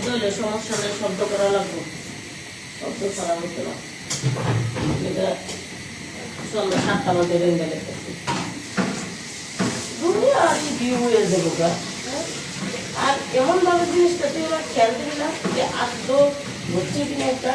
শব্দ হলে সমস্যা নেই, শব্দ করা লাগবে, শব্দ ছাড়া হতো না। এটা সন্ধ্যা 7টার মধ্যে রেঞ্জে লেগেছি দুনিয়া আর কি হয়ে যাবো গা। আর এমন ভাবে জিনিসটা তুই ওরা খেয়াল দিবি না যে আদ্য হচ্ছে কিনা একটা।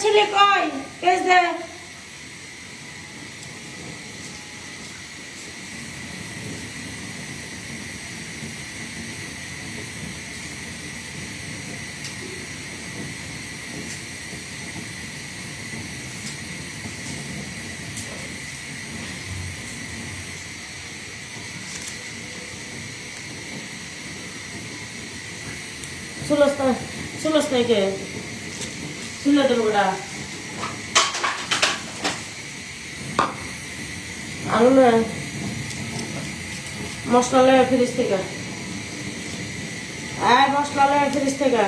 ছেলে কই পেজ দে সুলস থেকে শুনে দেবো ওটা আরো না মশলা লয় ফ্রিজ থেকে মশলা লয় ফ্রিজ থেকে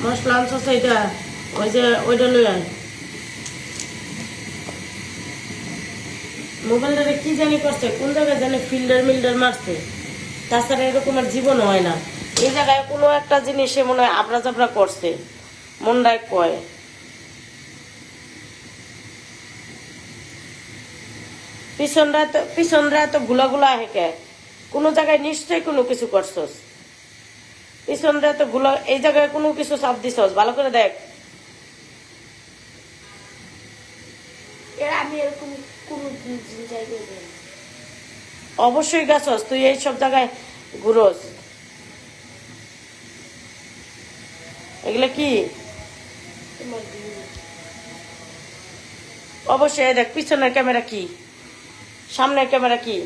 মশলা আনছো এইটা ওই যে ওইটা লই আন মোবাইলটা কি জানি করছে কোন জায়গায় জানি ফিল্টার মারছে তাছাড়া এরকম আর জীবন হয় না এই জায়গায় কোনো একটা জিনিসে মনে হয় আবরা জাবরা করছে মনটায় কয় পিছনরা তো গুলা হেঁকে কোনো জায়গায় নিশ্চয়ই কোনো কিছু করছস পিছনরা তো গুলা এই জায়গায় কোনো কিছু চাপ দিছস ভালো করে দেখ আমি এরকম কোনো জায়গায় যাই অবশ্যই গেছস তুই এই সব জায়গায় ঘুরোস এগুলো কি অবশ্যই দেখ পিছনের ক্যামেরা কি সামনের ক্যামেরা কি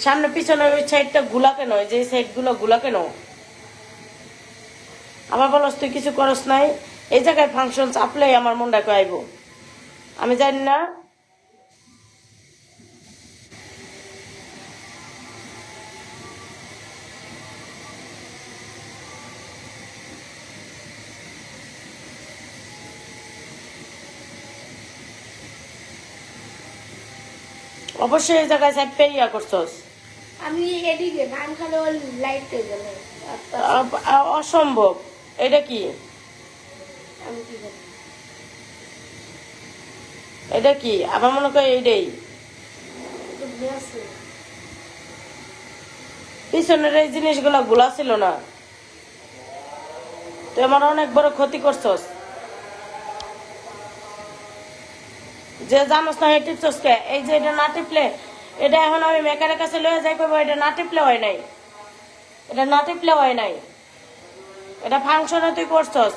সামনে পিছনের ওই সাইডটা গুলা কেন যে সাইড গুলা কেন আবার বলস তুই কিছু করস নাই এই জায়গায় ফাংশন চাপলে আমার মনটা কইব আমি জানি না অবশ্যই এই জায়গায় চাপে ইয়া করছস আমি এদিকে ধান খালে ওর লাইট গেল অসম্ভব এটা কি আমি কি জানি এটা কি আবার মনে করি এইটাই পিছনের এই জিনিসগুলা গুলা ছিল না তুই আমার অনেক বড় ক্ষতি করছস যে জানোস না এই টিপছস কে এই যে এটা না টিপলে এটা এখন আমি মেকারের কাছে লয়ে যাই কইবো এটা না টিপলে হয় নাই এটা না টিপলে হয় নাই এটা ফাংশনে তুই করছস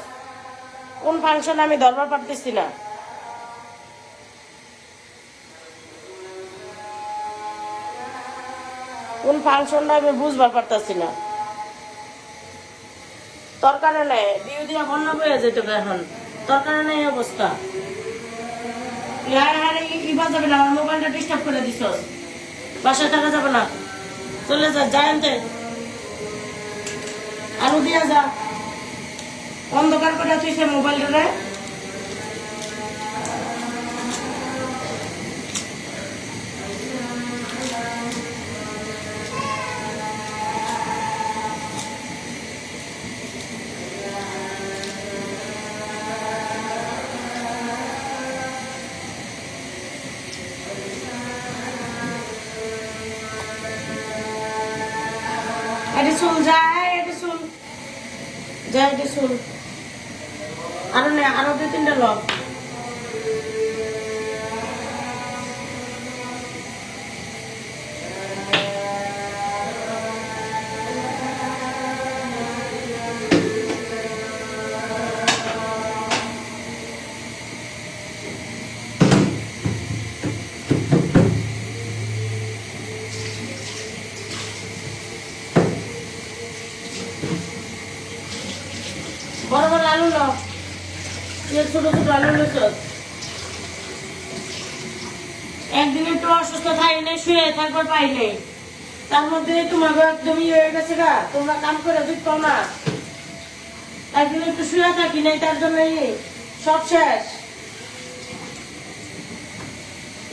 কোন ফাংশন আমি ধরবার পারতেছি না কোন ফাংশনটা আমি বুঝবার পারতাছি না। তরকারি নেই, দিয়ে দিয়ে বন্যা বয়ে যেত এখন, তরকারি নেই অবস্থা। ইবা যাবে না, আমার মোবাইলটা ডিস্টার্ব করে দিস, বাসায় থাকা যাবে না, চলে যা, জায়ন্তে আলু দিয়া যা, অন্ধকার করে তুইছে মোবাইলটা। এটি শুন যায়, এটি শুন যায়, এটি শুন আরো নে, আরো 2-3টা লোক। বড় বড় আলু লো, ছোট ছোট আলু লোক। একদিন একটু অসুস্থ থাই নেই, শুয়ে থাকবার পাই নেই, তার মধ্যে তোমাকে একদম ইয়ে হয়ে গেছে গা, তোমরা কাম করে দিত না। একদিন একটু শুয়ে থাকি নাই, তার জন্য সব শেষ।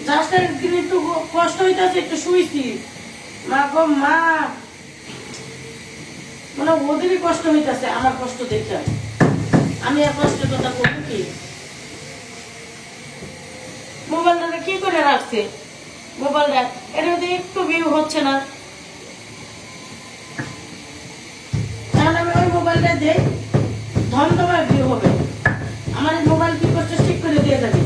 জাস্ট একদিন একটু কষ্ট হইতেছে, একটু শুয়েছি, মা গো মা, মানে ওদেরই কষ্ট হইতেছে, আমার কষ্ট দেখে আমি আর কষ্টের কথা বলবো কি? মোবাইলটা কি করে রাখছে, মোবাইলটা এর মধ্যে একটু ভিউ হচ্ছে না, তাহলে আমি ওই মোবাইলটা দিই, ধমধমায় ভিউ হবে। আমার এই মোবাইল কি করছে, ঠিক করে দিয়ে যাবে।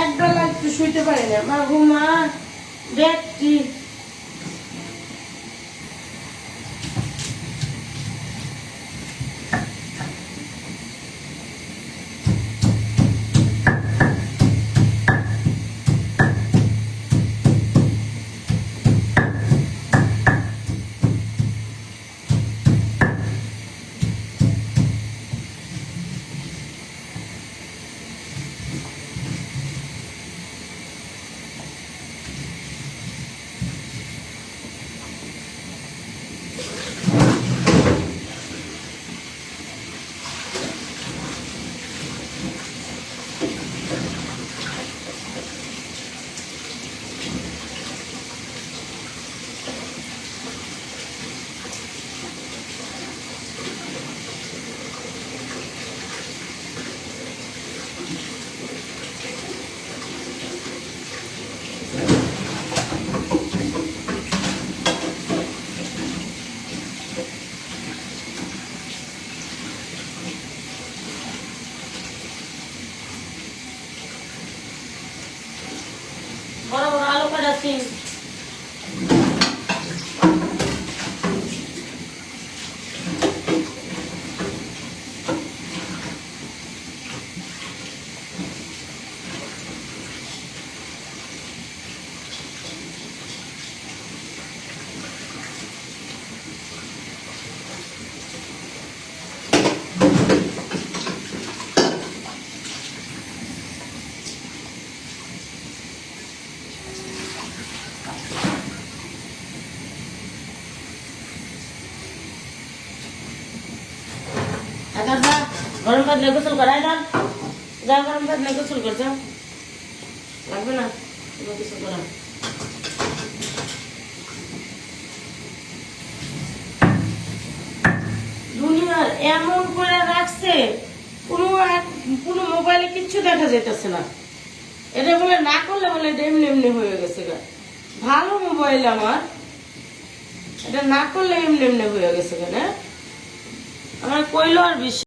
একবেলা একটু শুইতে পারি না, মা ঘুমা দেখছি। বড় বড় আলু কাটাচ্ছি। আচ্ছা যা, গরম ভাত নিয়ে গোসল করাই না, যা গরম ভাত নিয়ে গোসল কর, যা, লাগবে না গোসল করা। দুনিয়ার এমন করে রাখছে, কোনো মোবাইলে কিচ্ছু দেখা যাইতেছে না। এটা বলে না করলে বলে এটা এমনি এমনি হয়ে গেছে গা। ভালো মোবাইল আমার, এটা না করলে এমনি এমনি হয়ে গেছে গা। আমার কইলো আর বিশ্বাস